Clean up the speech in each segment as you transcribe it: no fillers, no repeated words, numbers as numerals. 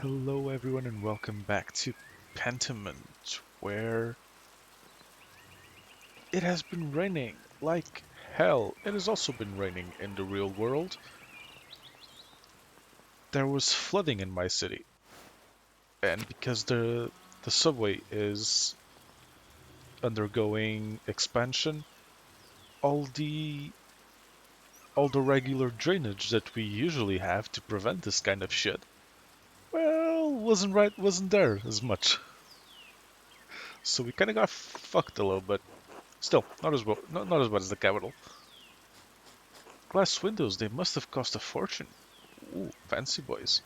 Hello everyone and welcome back to Pentiment, where it has been raining like hell. It has also been raining in the real world. There was flooding in my city, and because the subway is undergoing expansion, all the all the regular drainage that we usually have to prevent this kind of shit, well, wasn't there as much. So we kind of got fucked a little bit. Still, not as bad as the capital. Glass windows, they must have cost a fortune. Ooh, fancy boys.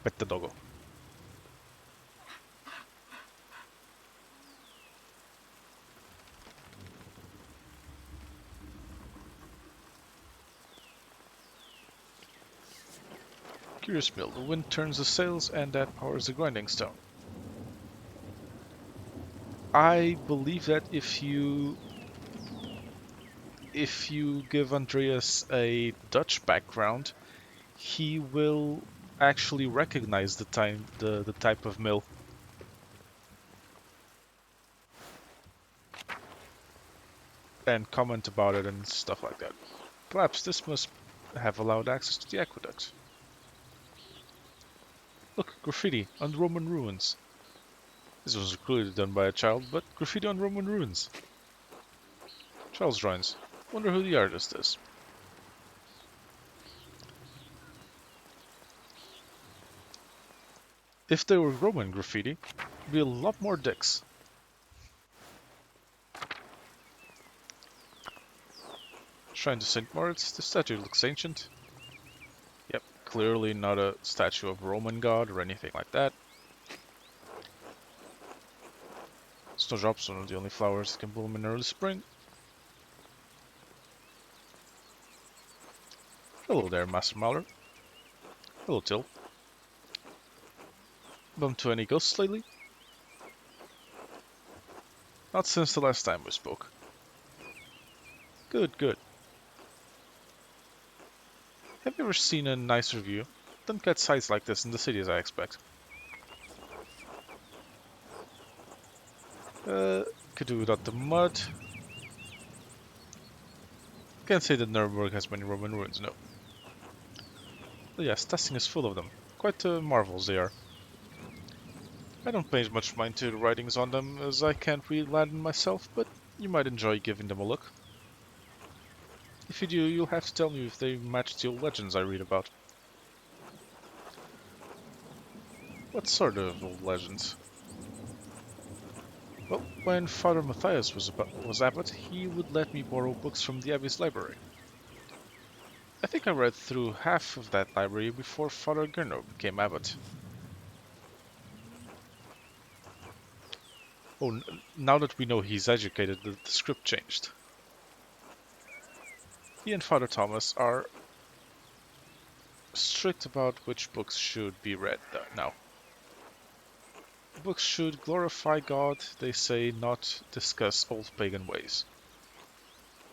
Pet the doggo. Curious mill. The wind turns the sails and that powers the grinding stone. I believe that if you give Andreas a Dutch background, he will actually recognize the type of mill and comment about it and stuff like that. Perhaps this must have allowed access to the aqueduct. Look, graffiti on the Roman ruins. This was clearly done by a child, but graffiti on Roman ruins. Charles drawings. Wonder who the artist is. If they were Roman graffiti, it'd be a lot more dicks. Shrine to St. Moritz, the statue looks ancient. Yep, clearly not a statue of a Roman god or anything like that. Snowdrops are one of the only flowers that can bloom in early spring. Hello there, Master Mahler. Hello, Till. Bumped to any ghosts lately? Not since the last time we spoke. Good, good. Have you ever seen a nicer view? Don't get sights like this in the cities, I expect. Could do without the mud. Can't say that Nuremberg has many Roman ruins, no. But yes, testing is full of them. Quite marvels they are. I don't pay much mind to the writings on them, as I can't read Latin myself, but you might enjoy giving them a look. If you do, you'll have to tell me if they match the old legends I read about. What sort of old legends? Well, when Father Matthias was abbot, he would let me borrow books from the abbey's library. I think I read through half of that library before Father Gernot became abbot. Oh, now that we know he's educated, the script changed. He and Father Thomas are strict about which books should be read now. Books should glorify God, they say, not discuss old pagan ways.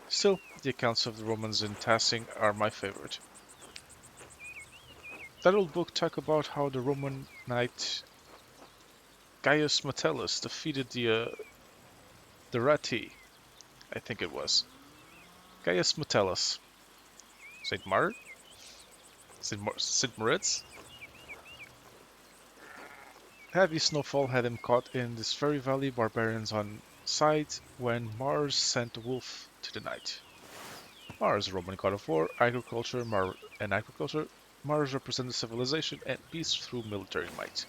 Still, the accounts of the Romans in Tassing are my favorite. That old book talk about how the Roman knight Gaius Metellus defeated the Rati, I think it was. Gaius Metellus. Saint Mar? Saint Moritz? Heavy snowfall had him caught in this very valley, barbarians on side, when Mars sent a wolf to the night. Mars, Roman god of war, agriculture. Mars represented civilization and peace through military might.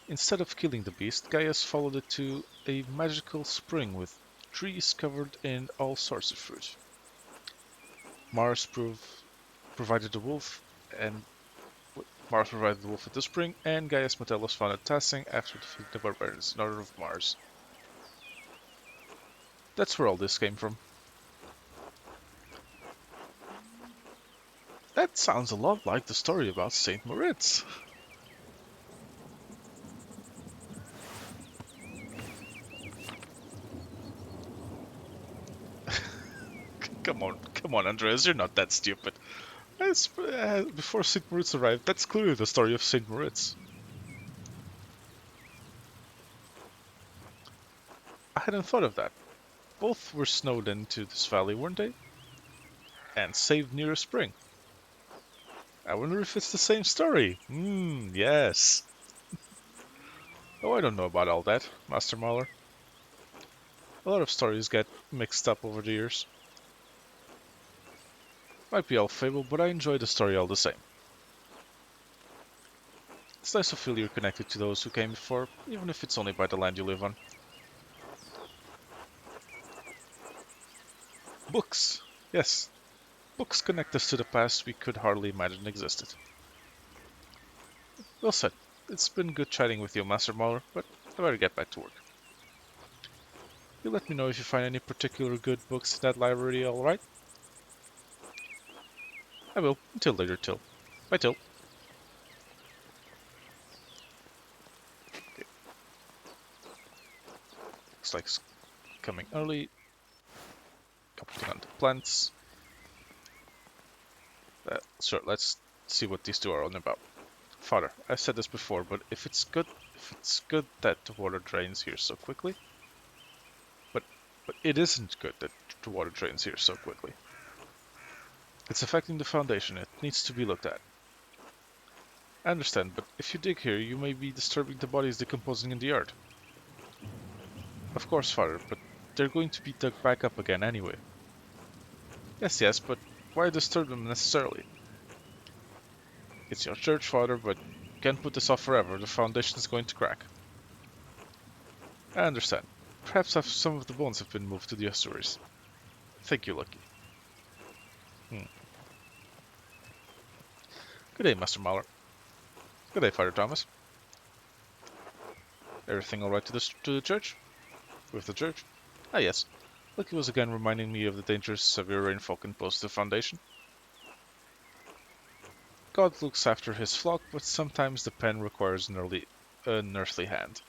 Instead of killing the beast, Gaius followed it to a magical spring with trees covered in all sorts of fruit. Mars provided the wolf and Mars provided the wolf at the spring, and Gaius Metellus founded Tassing after defeating the barbarians in honor of Mars. That's where all this came from. That sounds a lot like the story about Saint Moritz. Come on, Andreas, you're not that stupid. Before St. Moritz arrived, that's clearly the story of St. Moritz. I hadn't thought of that. Both were snowed into this valley, weren't they? And saved near a spring. I wonder if it's the same story. Yes. Oh, I don't know about all that, Master Mahler. A lot of stories get mixed up over the years. Might be all fable, but I enjoy the story all the same. It's nice to feel you're connected to those who came before, even if it's only by the land you live on. Books! Yes, books connect us to the past we could hardly imagine existed. Well said. It's been good chatting with you, Master Mahler, but I better get back to work. You let me know if you find any particular good books in that library, alright? I will. Until later, Till. Bye, Till. Okay. Looks like it's coming early. Commenting on the plants. Sure, let's see what these two are on about. Father, I've said this before, but if it's good that the water drains here so quickly, but it isn't good that the water drains here so quickly. It's affecting the foundation. It needs to be looked at. I understand, but if you dig here, you may be disturbing the bodies decomposing in the yard. Of course, Father, but they're going to be dug back up again anyway. Yes, but why disturb them necessarily? It's your church, Father, but you can't put this off forever. The foundation is going to crack. I understand. Perhaps some of the bones have been moved to the estuaries. Thank you, Lucky. Good day, Master Mahler. Good day, Father Thomas. Everything alright to the church? With the church? Ah, yes. Lucky was again reminding me of the dangerous severe rainfall imposed to the foundation. God looks after his flock, but sometimes the pen requires an earthly hand.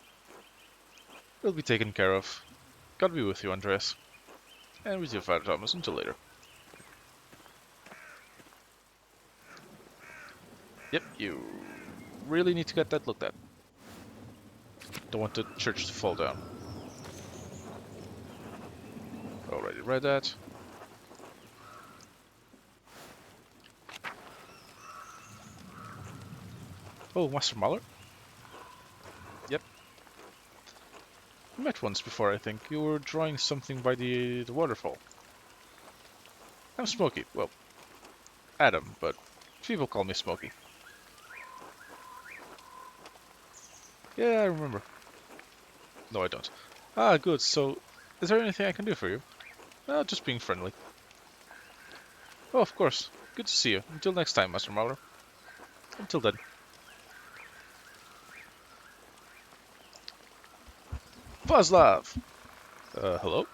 It'll be taken care of. God be with you, Andreas. And with you, Father Thomas, until later. Yep, you really need to get that looked at. Don't want the church to fall down. Already read that. Oh, Master Mahler? Yep. We met once before, I think. You were drawing something by the waterfall. I'm Smokey. Well, Adam, but people call me Smokey. Yeah, I remember. No, I don't. Ah, good. So, is there anything I can do for you? Just being friendly. Oh, of course. Good to see you. Until next time, Master Mahler. Until then. Vaslav! Hello?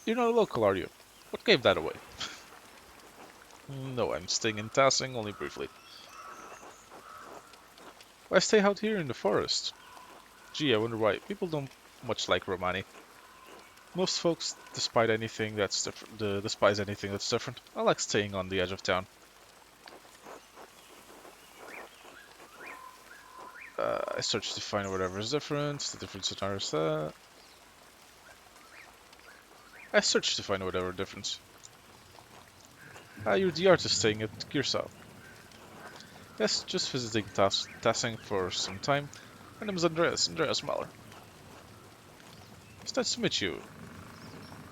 You're not a local, are you? What gave that away? No, I'm staying in Tassing only briefly. I stay out here in the forest. Gee, I wonder why. People don't much like Romani. Most folks despise anything that's different. I like staying on the edge of town. I search to find whatever is different. The difference in ours. I search to find whatever difference. You're the artist staying at Gearsau. Yes, just visiting Tassing for some time. My name is Andreas Mahler. It's nice to meet you.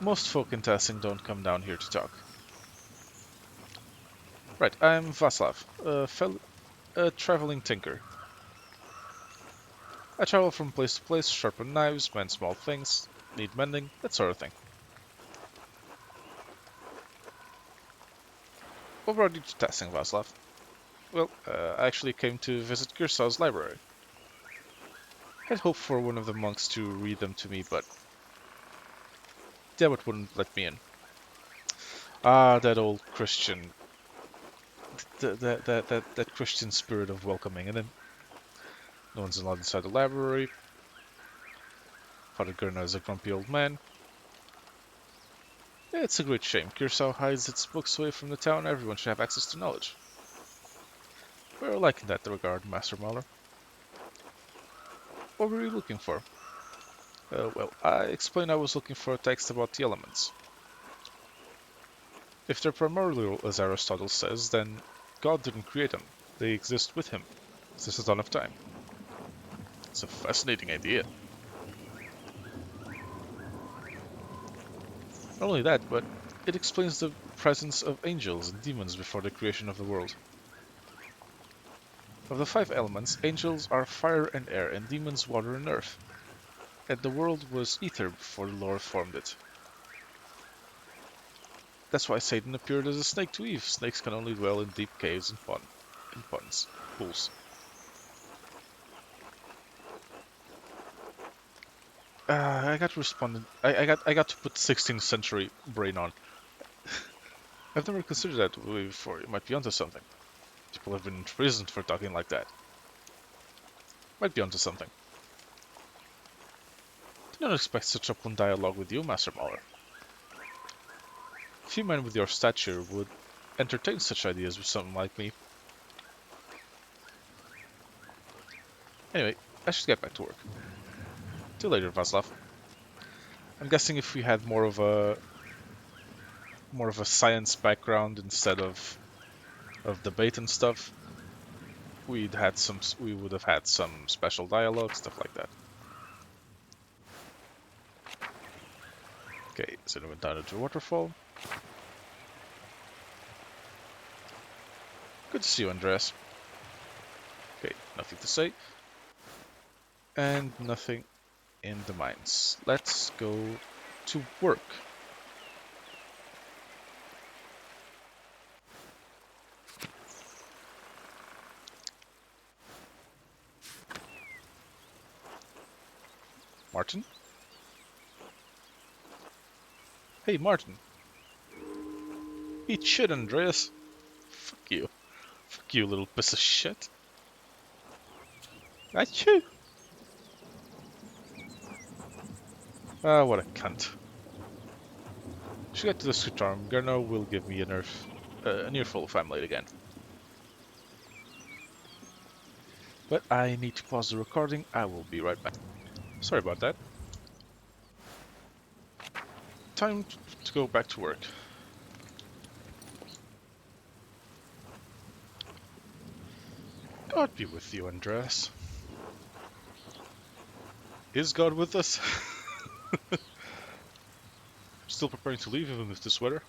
Most folk in Tassing don't come down here to talk. Right, I'm Vaslav, a traveling tinker. I travel from place to place, sharpen knives, mend small things, need mending, that sort of thing. What brought you to Tassing, Vaslav? Well, I actually came to visit Gearsau's library. I'd hoped for one of the monks to read them to me, but the abbot wouldn't let me in. Ah, that old Christian... That Christian spirit of welcoming, and then no one's allowed inside the library. Father Gurna is a grumpy old man. It's a great shame. Curacao hides its books away from the town. Everyone should have access to knowledge. We're alike in that regard, Master Mahler. What were you looking for? Well, I explained I was looking for a text about the elements. If they're primordial, as Aristotle says, then God didn't create them. They exist with him, since the dawn of time. It's a fascinating idea. Not only that, but it explains the presence of angels and demons before the creation of the world. Of the 5 elements, angels are fire and air, and demons water and earth. And the world was ether before the Lord formed it. That's why Satan appeared as a snake to Eve. Snakes can only dwell in deep caves and ponds, pools. I got to put 16th century brain on. I've never considered that before. You might be onto something. People have been imprisoned for talking like that. Might be onto something. Did not expect such open dialogue with you, Master Mahler. Few men with your stature would entertain such ideas with someone like me. Anyway, I should get back to work. Till later, Vaslav. I'm guessing if we had more of a science background instead of debate and stuff, we would have had some special dialogue, stuff like that. Okay, so we went down to the waterfall. Good to see you, Andreas. Okay, nothing to say. And nothing in the mines. Let's go to work. Martin? Hey, Martin. Eat shit, Andreas. Fuck you. Fuck you, little piece of shit. Achoo! Ah, what a cunt. Should get to the Scutarm. Gurno will give me an earful if I'm late again. But I need to pause the recording. I will be right back. Sorry about that. Time to go back to work. God be with you, Andreas. Is God with us? Still preparing to leave even with this weather?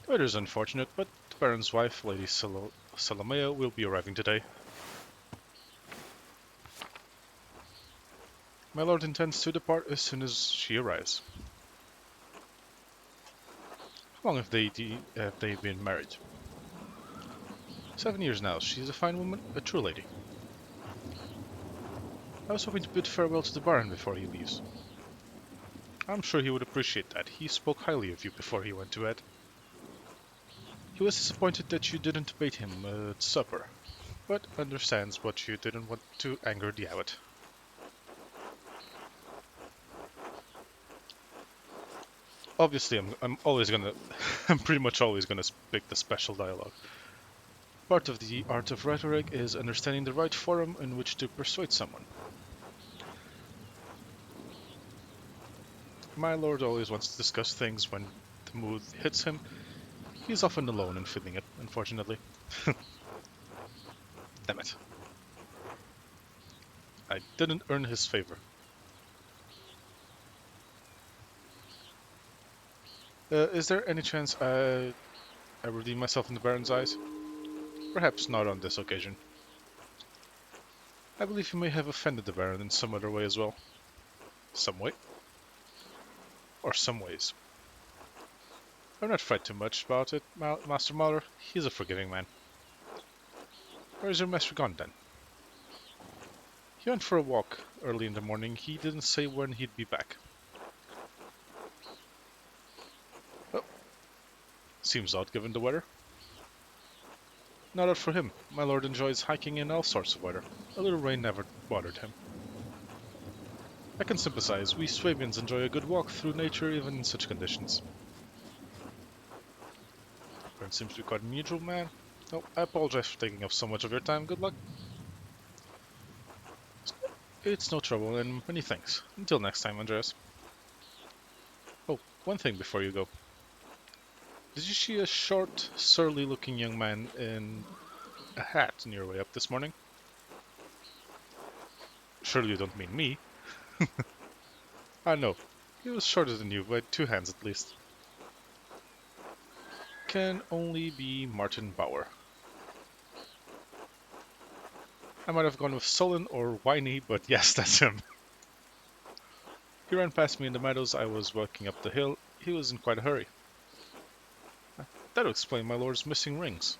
The weather is unfortunate, but the Baron's wife, Lady Salomea, will be arriving today. My lord intends to depart as soon as she arrives. How long have they been married? 7 years now. She is a fine woman, a true lady. I was hoping to bid farewell to the Baron before he leaves. I'm sure he would appreciate that. He spoke highly of you before he went to bed. He was disappointed that you didn't debate him at supper, but understands what you didn't want to anger the abbot. Obviously, I'm always gonna, I'm pretty much always gonna pick the special dialogue. Part of the art of rhetoric is understanding the right forum in which to persuade someone. My lord always wants to discuss things when the mood hits him. He's often alone in feeling it, unfortunately. Damn it. I didn't earn his favor. Is there any chance I redeem myself in the Baron's eyes? Perhaps not on this occasion. I believe you may have offended the Baron in some other way as well. Some way? Or some ways. I'm not fret too much about it, Master Mahler. He's a forgiving man. Where is your master gone, then? He went for a walk early in the morning. He didn't say when he'd be back. Oh, seems odd given the weather. Not odd for him. My lord enjoys hiking in all sorts of weather. A little rain never bothered him. I can sympathize. We Swabians enjoy a good walk through nature even in such conditions. Baron seems to be quite an unusual man. Oh, I apologize for taking up so much of your time. Good luck. It's no trouble, and many thanks. Until next time, Andreas. Oh, one thing before you go. Did you see a short, surly-looking young man in a hat on your way up this morning? Surely you don't mean me. Ah, no. He was shorter than you, by 2 hands at least. Can only be Martin Bauer. I might have gone with sullen or whiny, but yes, that's him. He ran past me in the meadows. I was walking up the hill. He was in quite a hurry. That'll explain my lord's missing rings.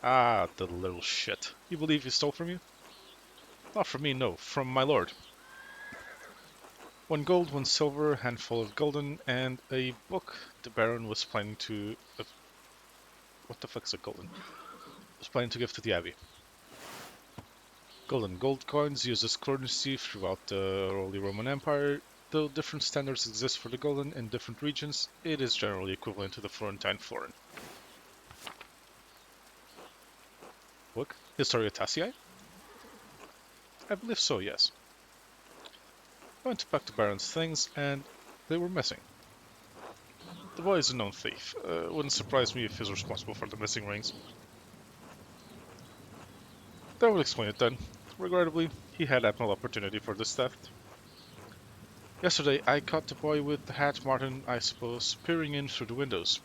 Ah, the little shit. You believe he stole from you? Not from me, no. From my lord. 1 gold, 1 silver, a handful of golden, and a book the Baron was planning to... what the fuck's a golden? Was planning to give to the Abbey. Golden gold coins used as currency throughout the Holy Roman Empire. Though different standards exist for the golden in different regions, it is generally equivalent to the Florentine florin. Book? Historia Tassii? I believe so, yes. I went to pack the Baron's things, and they were missing. The boy is a known thief. Wouldn't surprise me if he's responsible for the missing rings. That will explain it then. Regrettably, he had ample opportunity for this theft. Yesterday, I caught the boy with the hat, Martin, I suppose, peering in through the windows.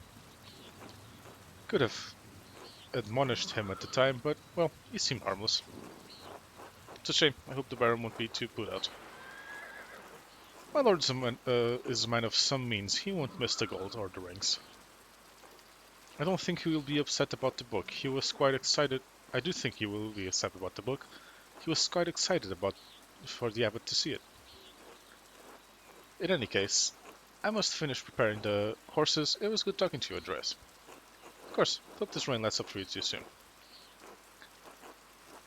Could have admonished him at the time, but, well, he seemed harmless. It's a shame. I hope the Baron won't be too put out. My lord is a man of some means. He won't miss the gold or the rings. I don't think he will be upset about the book. He was quite excited. I do think he will be upset about the book. He was quite excited for the abbot to see it. In any case, I must finish preparing the horses. It was good talking to you, Andreas. Of course, hope this rain lets up for you too soon.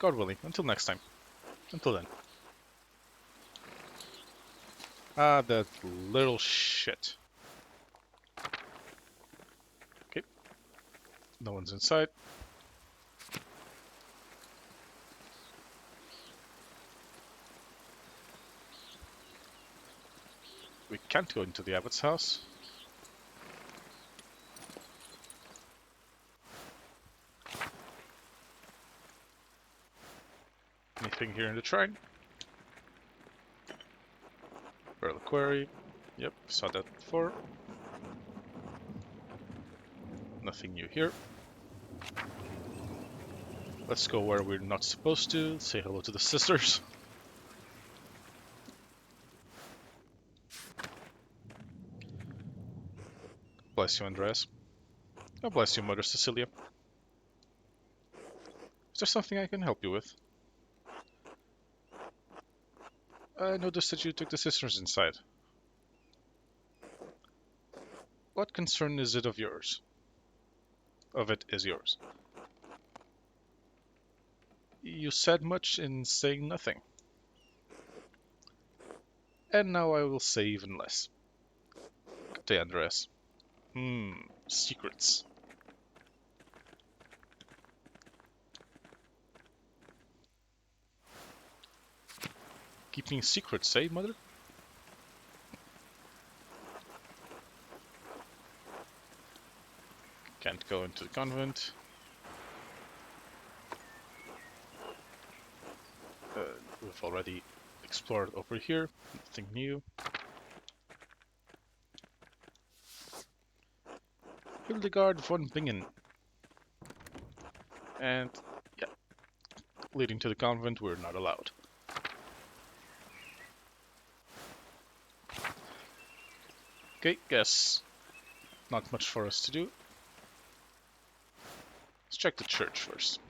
God willing, until next time. Until then. Ah, that little shit. Okay, no one's inside. We can't go into the abbot's house. Anything here in the shrine? Reliquary. Yep, saw that before. Nothing new here. Let's go where we're not supposed to. Say hello to the sisters. Bless you, Andreas. God bless you, Mother Cecilia. Is there something I can help you with? I noticed that you took the sisters inside. What concern is it of yours? Of it is yours. You said much in saying nothing. And now I will say even less. Good day, Andreas. Secrets. Keeping secrets, eh, Mother? Can't go into the convent. We've already explored over here. Nothing new. Hildegard von Bingen. And, yeah, leading to the convent, we're not allowed. Okay, guess not much for us to do. Let's check the church first.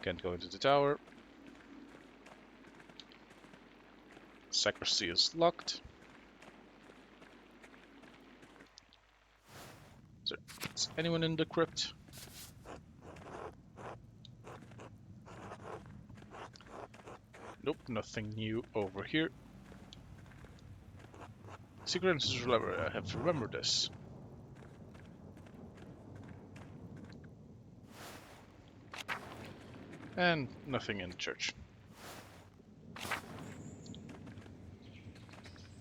Can't go into the tower. Sacristy is locked. Is anyone in the crypt? Nope, nothing new over here. Secret Entrance Library, I have to remember this. And nothing in the church.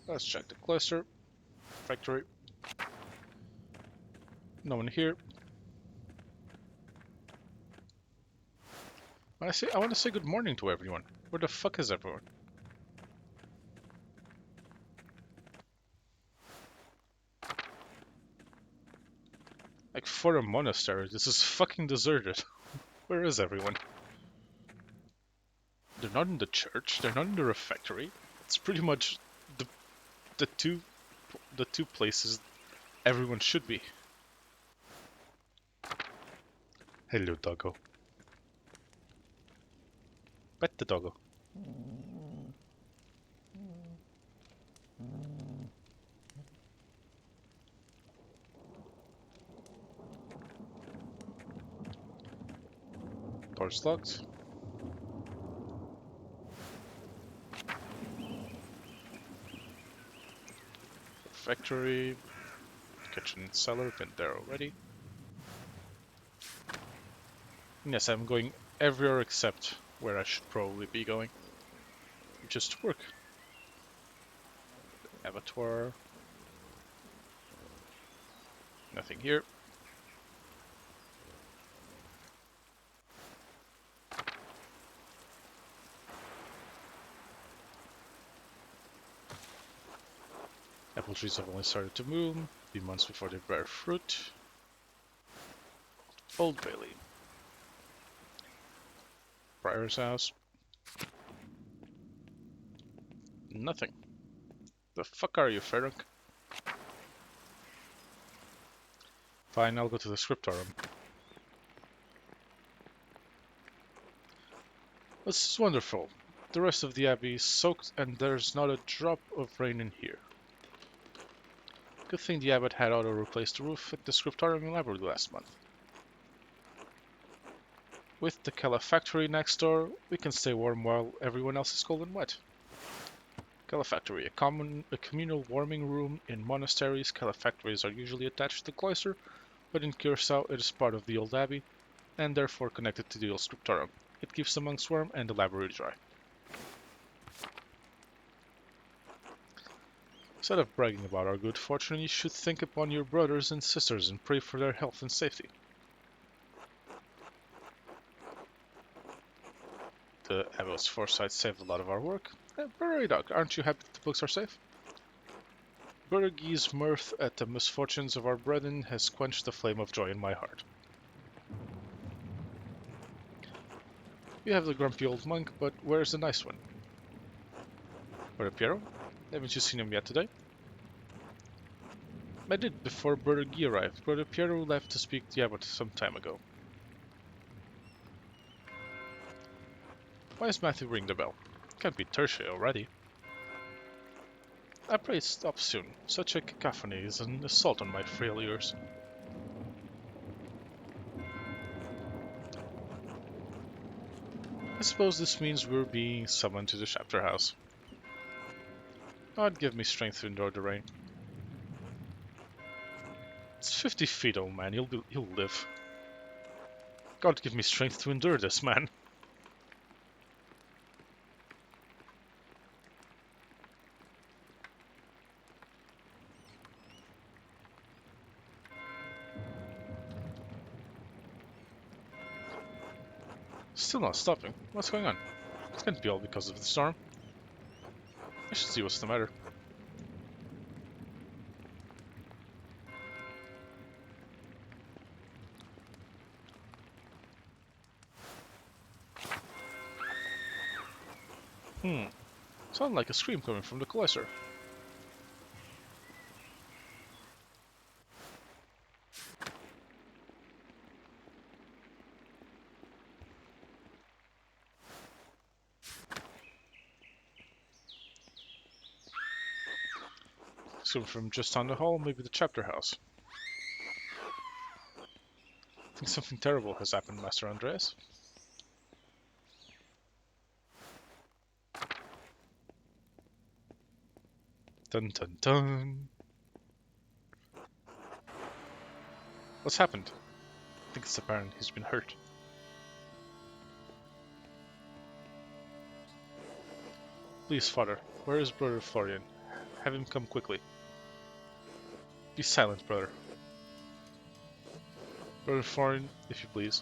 Let's check the cloister. Factory. No one here. I want to say good morning to everyone. Where the fuck is everyone? Like, for a monastery, this is fucking deserted. Where is everyone? They're not in the church, they're not in the refectory. It's pretty much the the two the two places everyone should be. Hello, doggo. Pet the doggo. Door's locked. Refectory. Kitchen and cellar, been there already. Yes, I'm going everywhere except where I should probably be going. Just to work. Abattoir. Nothing here. Apple trees have only started to bloom. Be months before they bear fruit. Old Bailey. Prior's house. Nothing. The fuck are you, Ferric? Fine, I'll go to the scriptorium. This is wonderful. The rest of the abbey is soaked and there's not a drop of rain in here. Good thing the abbot had auto-replaced the roof at the scriptorium and library last month. With the calefactory next door, we can stay warm while everyone else is cold and wet. Calefactory, a communal warming room. In monasteries, calefactories are usually attached to the cloister, but in Curacao it is part of the old abbey, and therefore connected to the old scriptorium. It keeps the monks warm and the library dry. Instead of bragging about our good fortune, you should think upon your brothers and sisters and pray for their health and safety. The abbot's foresight saved a lot of our work. Burry Dog, aren't you happy that the books are safe? Burgi's mirth at the misfortunes of our brethren has quenched the flame of joy in my heart. We have the grumpy old monk, but where's the nice one? Brother Piero? Haven't you seen him yet today? I did, before Brother Guy arrived. Brother Piero left to speak to the abbot some time ago. Why is Matthew ring the bell? Can't be Thursday already. I pray it stops soon. Such a cacophony is an assault on my frail ears. I suppose this means we're being summoned to the chapter house. God give me strength to endure the rain. It's 50 feet, old man. He'll live. God give me strength to endure this, man. Still not stopping. What's going on? It can't be all because of the storm. I should see what's the matter. Sounded like a scream coming from the cloister. Coming from just down the hall, maybe the chapter house. I think something terrible has happened, Master Andreas. Dun dun dun. What's happened? I think it's the Baron. He's been hurt. Please, father, where is brother Florian? Have him come quickly. Be silent, brother. Brother Florian, if you please.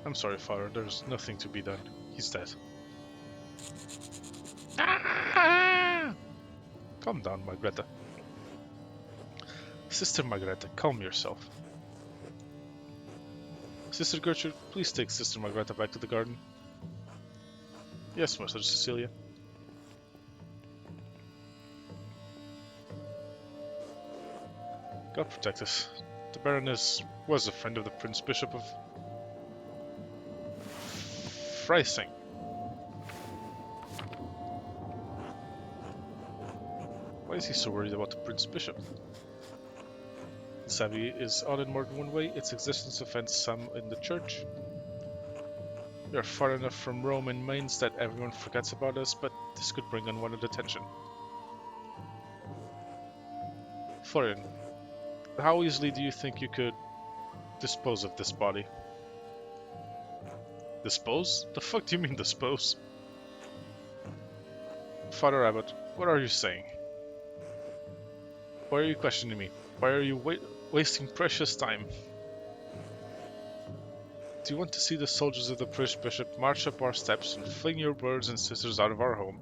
I'm sorry, father, there's nothing to be done. He's dead. Ah! Calm down, Margareta. Sister Margareta, calm yourself. Sister Gertrude, please take Sister Margareta back to the garden. Yes, Mother Cecilia. God protect us. The Baroness was a friend of the Prince Bishop of Freising. Why is he so worried about the Prince Bishop? Savvy is odd in more than one way. Its existence offends some in the church. We are far enough from Rome and Mainz that everyone forgets about us, but this could bring unwanted attention. Florian, how easily do you think you could dispose of this body? Dispose? The fuck do you mean dispose? Father Abbot, what are you saying? Why are you questioning me? Why are you wasting precious time? Do you want to see the soldiers of the Prince Bishop march up our steps and fling your brothers and sisters out of our home?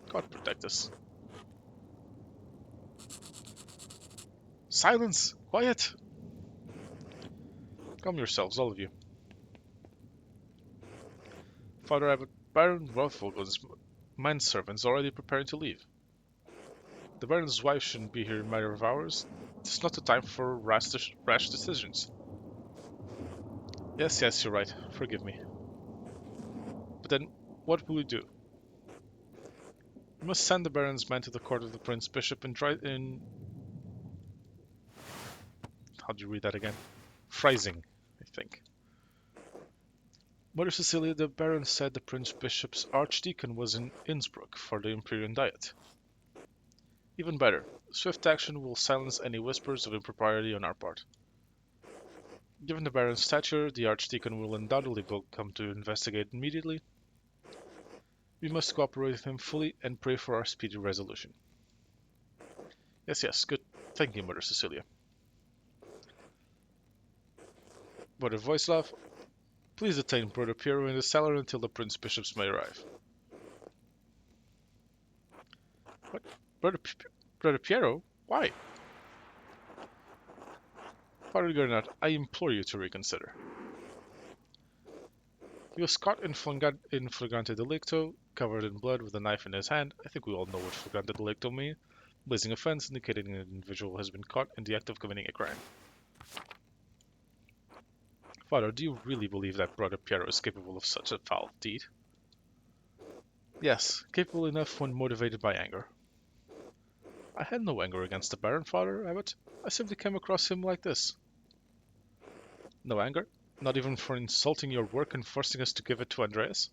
God protect us. Silence! Quiet! Calm yourselves, all of you. Father Abbot, Baron Rothvogel's manservants already preparing to leave. The Baron's wife shouldn't be here in a matter of hours. It's not the time for rash decisions. Yes, you're right. Forgive me. But then, what will we do? We must send the Baron's men to the court of the Prince Bishop and try in... How do you read that again? Freising, I think. Mother Cecilia, the Baron said the Prince Bishop's Archdeacon was in Innsbruck for the Imperial Diet. Even better, swift action will silence any whispers of impropriety on our part. Given the Baron's stature, the Archdeacon will undoubtedly come to investigate immediately. We must cooperate with him fully and pray for our speedy resolution. Yes, good. Thank you, Mother Cecilia. Brother Voislav, please detain Brother Piero in the cellar until the Prince Bishops may arrive. What? Brother Piero? Why? Father Gernot, I implore you to reconsider. He was caught in flagrante delicto, covered in blood with a knife in his hand. I think we all know what flagrante delicto means. Blazing offense indicating an individual has been caught in the act of committing a crime. Father, do you really believe that Brother Piero is capable of such a foul deed? Yes, capable enough when motivated by anger. I had no anger against the Baron, Father Abbot. I simply came across him like this. No anger? Not even for insulting your work and forcing us to give it to Andreas?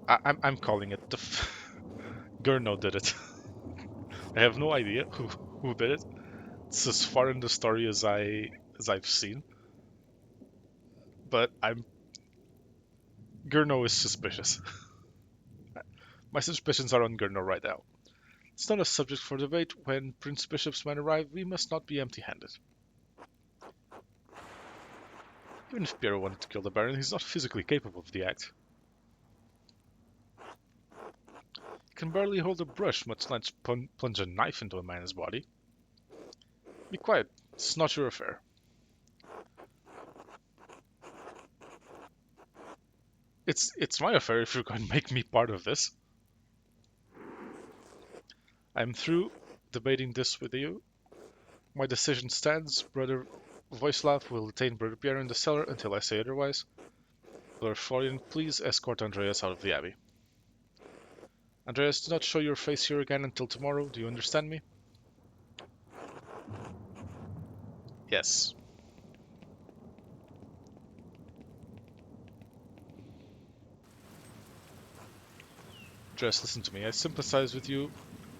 I'm calling it. Gurno did it. I have no idea who did it. It's as far in the story as I've seen. But Gurno is suspicious. My suspicions are on Gurno right now. It's not a subject for debate. When Prince Bishop's men arrive, we must not be empty-handed. Even if Piero wanted to kill the Baron, he's not physically capable of the act. He can barely hold a brush, much less plunge a knife into a man's body. Be quiet. It's not your affair. It's my affair if you're going to make me part of this. I'm through debating this with you. My decision stands. Brother Voislav will detain Brother Pierre in the cellar until I say otherwise. Clerk Florian, please escort Andreas out of the Abbey. Andreas, do not show your face here again until tomorrow, do you understand me? Yes. Andreas, listen to me. I sympathize with you.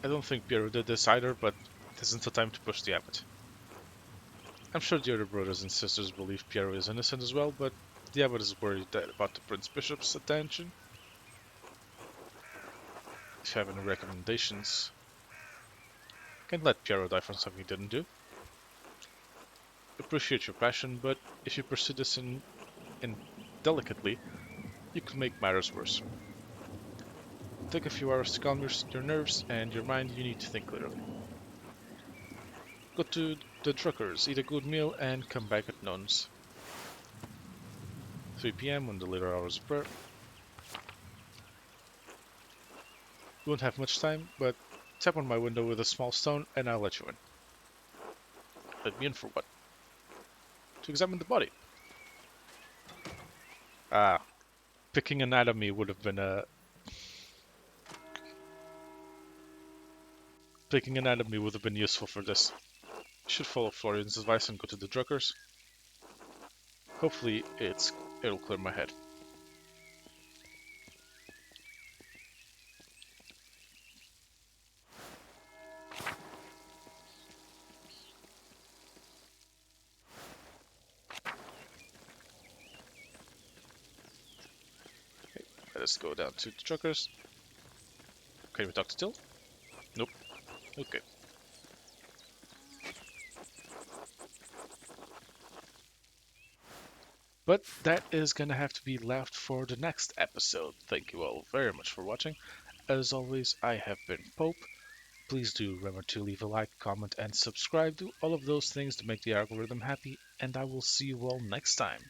I don't think Piero did this either, but it isn't the time to push the abbot. I'm sure the other brothers and sisters believe Piero is innocent as well, but the abbot is worried about the Prince Bishop's attention. If you have any recommendations, can't let Piero die for something he didn't do. Appreciate your passion, but if you pursue this in delicately, you could make matters worse. Take a few hours to calm your nerves and your mind. You need to think clearly. Go to the truckers, eat a good meal, and come back at noons. 3 p.m. on the later hours of prayer. You won't have much time, but tap on my window with a small stone and I'll let you in. Let me in for what? To examine the body. Ah, picking anatomy would have been a... Picking anatomy would have been useful for this. You should follow Florian's advice and go to the Druckers. Hopefully it'll clear my head. Okay, let us go down to the Druckers. Can we talk to Till? Nope. Okay. But that is gonna have to be left for the next episode. Thank you all very much for watching. As always, I have been Pope. Please do remember to leave a like, comment, and subscribe. Do all of those things to make the algorithm happy, and I will see you all next time.